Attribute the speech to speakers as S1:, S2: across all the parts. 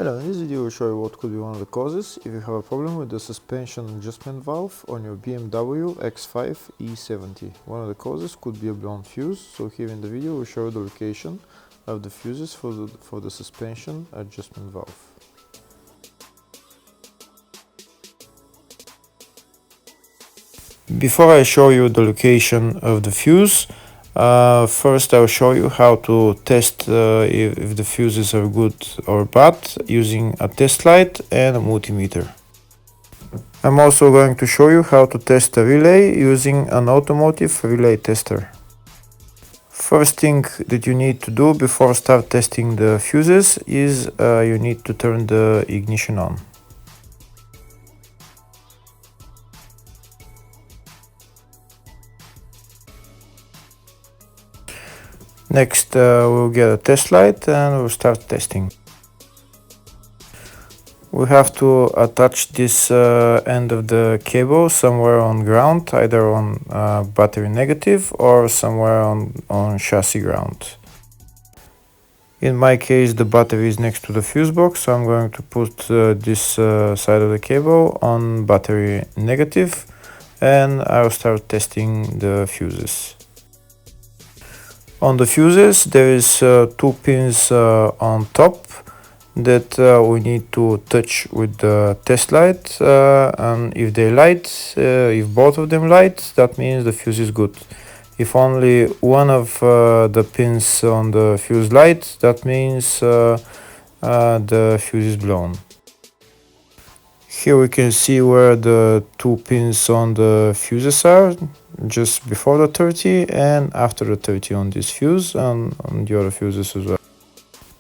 S1: Hello, in this video we'll show you what could be one of the causes if you have a problem with the suspension adjustment valve on your BMW X5 E70. One of the causes could be a blown fuse, so here in the video we'll show you the location of the fuses for the suspension adjustment valve. Before I show you the location of the fuse, first I'll show you how to test if the fuses are good or bad using a test light and a multimeter. I'm also going to show you how to test a relay using an automotive relay tester. First thing that you need to do before start testing the fuses is you need to turn the ignition on. Next we'll get a test light and we'll start testing. We have to attach this end of the cable somewhere on ground, either on battery negative or somewhere on chassis ground. In my case the battery is next to the fuse box, so I'm going to put this side of the cable on battery negative and I'll start testing the fuses. On the fuses there is two pins on top that we need to touch with the test light, and if they light, if both of them light, that means the fuse is good. If only one of the pins on the fuse light, that means the fuse is blown. Here we can see where the two pins on the fuses are, just before the 30 and after the 30 on this fuse and on the other fuses as well.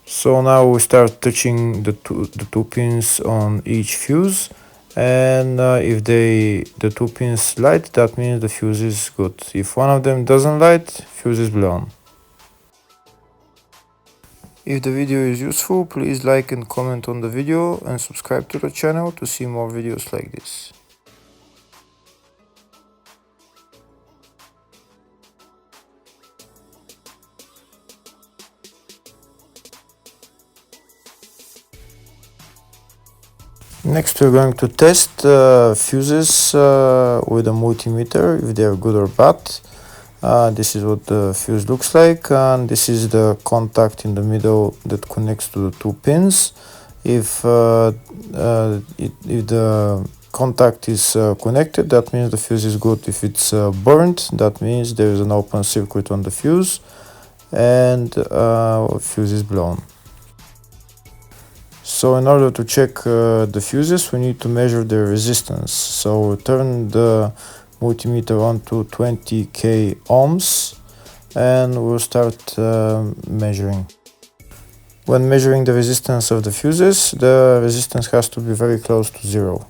S1: So now we start touching the two pins on each fuse, and if the two pins light, that means the fuse is good. If one of them doesn't light, fuse is blown. If the video is useful, please like and comment on the video and subscribe to the channel to see more videos like this. Next we're going to test fuses with a multimeter, if they are good or bad. This is what the fuse looks like, and this is the contact in the middle that connects to the two pins. If the contact is connected, that means the fuse is good. If it's burnt, that means there is an open circuit on the fuse and fuse is blown. So in order to check the fuses, we need to measure the resistance. So turn the multimeter on to 20k ohms and we'll start measuring. When measuring the resistance of the fuses, the resistance has to be very close to zero.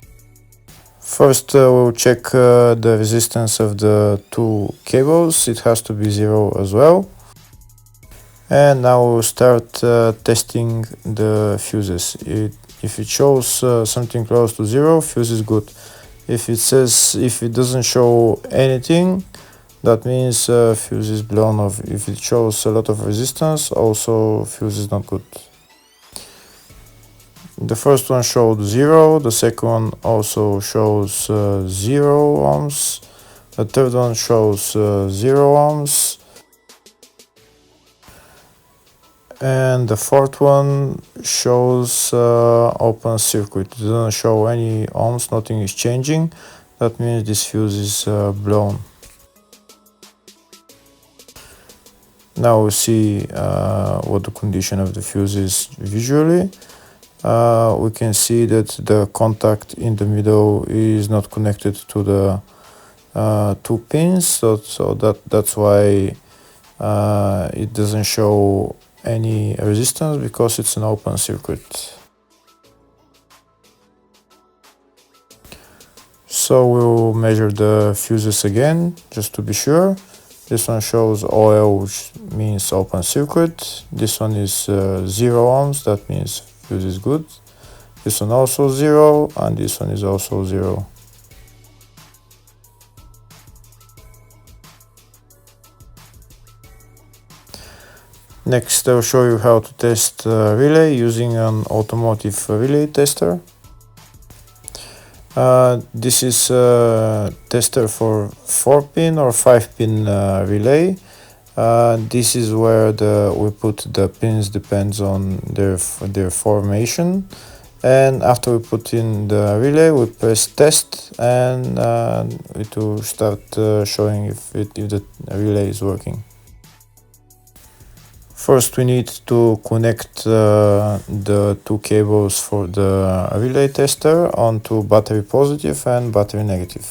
S1: First we'll check the resistance of the two cables. It has to be zero as well. And now we'll start testing the fuses. If it shows something close to zero, fuse is good. If it doesn't show anything, that means fuse is blown off. If it shows a lot of resistance, also fuse is not good. The first one showed 0, the second one also shows 0 ohms, the third one shows 0 ohms, and the fourth one shows open circuit. It doesn't show any ohms, nothing is changing. That means this fuse is blown. Now we see what the condition of the fuse is visually. We can see that the contact in the middle is not connected to the two pins, so that's why it doesn't show any resistance, because it's an open circuit. So we'll measure the fuses again just to be sure. This one shows OL, which means open circuit. This one is 0 ohms, that means fuse is good. This one also 0, and this one is also 0. Next, I'll show you how to test relay using an automotive relay tester. This is a tester for 4-pin or 5-pin relay. This is where we put the pins, depends on their formation. And after we put in the relay, we press test, and it will start showing if the relay is working. First, we need to connect the two cables for the relay tester onto battery positive and battery negative.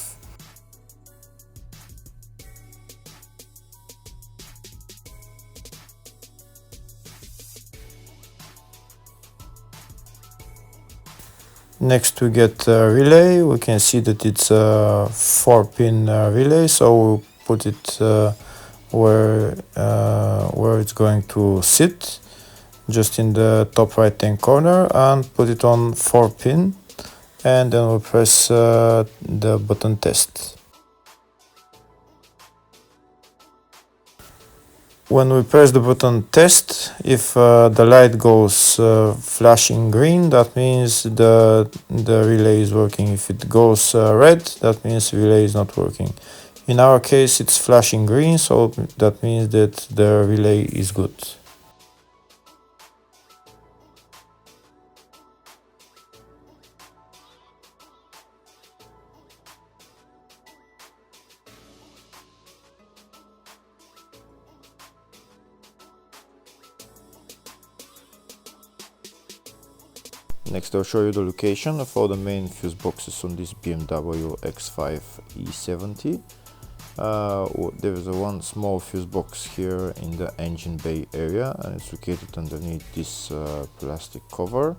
S1: Next, we get a relay. We can see that it's a 4-pin relay, so we'll put it where it's going to sit, just in the top right hand corner, and put it on 4-pin, and then we'll press the button test. When we press the button test, if the light goes flashing green, that means the relay is working. If it goes red, that means the relay is not working. In our case, it's flashing green, so that means that the relay is good. Next, I'll show you the location of all the main fuse boxes on this BMW X5 E70. There is one small fuse box here in the engine bay area, and it's located underneath this plastic cover.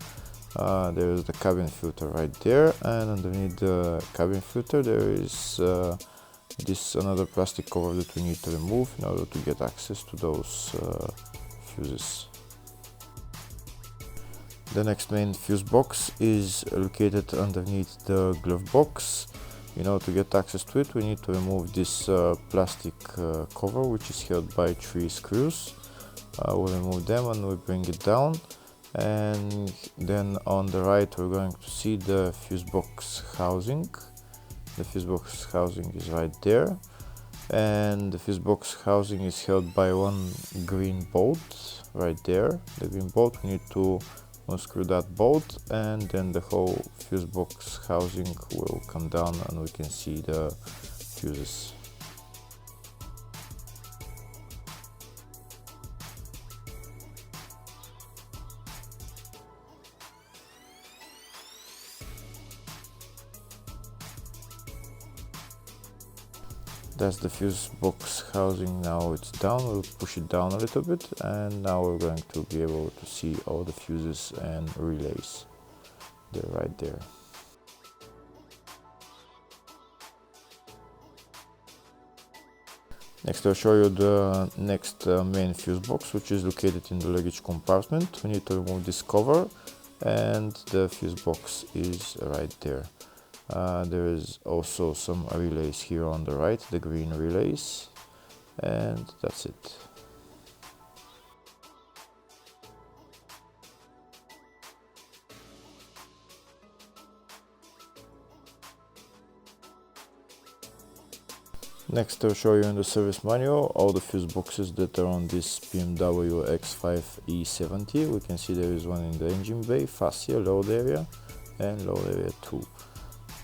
S1: There is the cabin filter right there, and underneath the cabin filter there is this another plastic cover that we need to remove in order to get access to those fuses. The next main fuse box is located underneath the glove box. In order to get access to it, we need to remove this plastic cover, which is held by 3 screws. We'll remove them and we'll bring it down, and then on the right we're going to see the fuse box housing. The fuse box housing is right there, and the fuse box housing is held by one green bolt right there. The green bolt, we need to unscrew that bolt, and then the whole fuse box housing will come down and we can see the fuses. That's the fuse box housing. Now it's down. We'll push it down a little bit, and now we're going to be able to see all the fuses and relays. They're right there. Next, I'll show you the next main fuse box, which is located in the luggage compartment. We need to remove this cover, and the fuse box is right there. There is also some relays here on the right, the green relays, and that's it. Next, I'll show you in the service manual all the fuse boxes that are on this BMW X5 E70. We can see there is one in the engine bay, fascia, load area, and load area 2.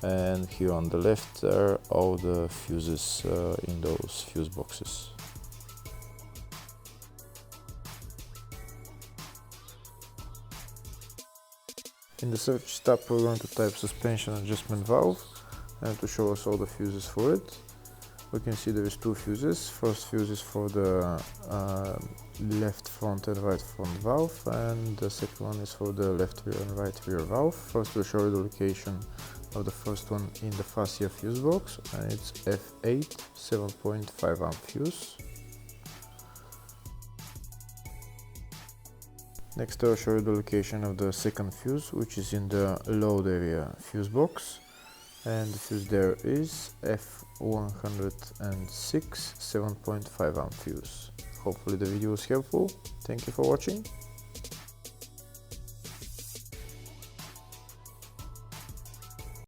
S1: And here on the left are all the fuses in those fuse boxes. In the search tab, we're going to type suspension adjustment valve, and to show us all the fuses for it. We can see there is 2 fuses. First fuse is for the left front and right front valve, and the second one is for the left rear and right rear valve. First, we'll show you the location of the first one in the fascia fuse box, and it's F8 7.5 amp fuse. Next, I'll show you the location of the second fuse, which is in the load area fuse box, and the fuse there is F106 7.5 amp fuse. Hopefully the video was helpful. Thank you for watching.